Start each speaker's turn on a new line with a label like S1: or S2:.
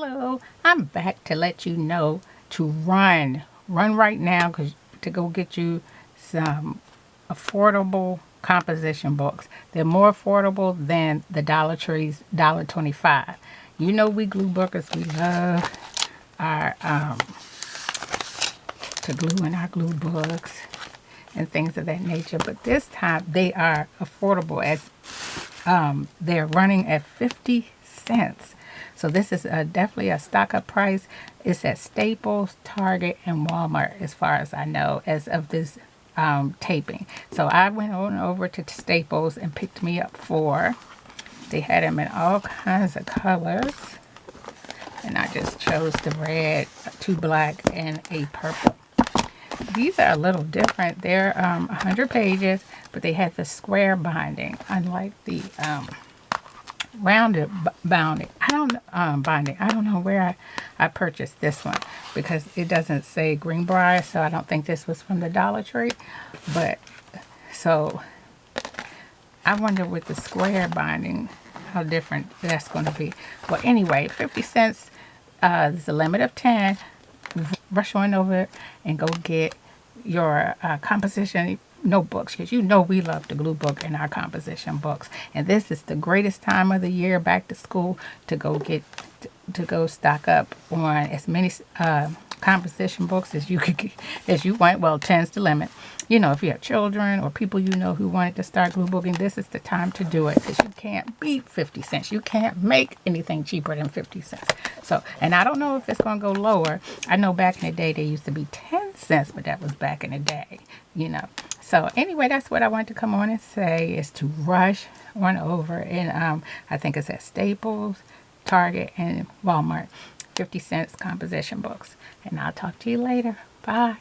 S1: Hello, I'm back to let you know to run right now, because to go get you some affordable composition books. They're more affordable than the Dollar Tree's $1.25. You know, we glue bookers, we love our to glue in our glue books and things of that nature, but this time they are affordable, as they're running at 50 cents. So this is definitely a stock up price. It's at Staples, Target, and Walmart, as far as I know, as of this taping. So I went on over to Staples and picked me up 4. They had them in all kinds of colors, and I just chose the red, 2 black, and a purple. These are a little different. They're 100 pages, but they have the square binding, unlike the rounded binding. Binding. I don't know where I purchased this one, because it doesn't say Greenbrier, so I don't think this was from the Dollar Tree. But so I wonder with the square binding how different that's going to be. Well, anyway, 50 cents. There's a limit of 10. Rush on over and go get your composition notebooks, because you know we love to glue book in our composition books, and this is the greatest time of the year, back to school, to go get to go stock up on as many composition books as you could get, as you want. Well, 10's the limit. You know, if you have children or people you know who wanted to start glue booking, this is the time to do it, because you can't beat 50 cents. You can't make anything cheaper than 50 cents. So, and I don't know if it's going to go lower. I know back in the day they used to be 10 cents, but that was back in the day, you know. So anyway, that's what I wanted to come on and say, is to rush on over. And I think it's at Staples, Target, and Walmart. 50 cents composition books. And I'll talk to you later. Bye.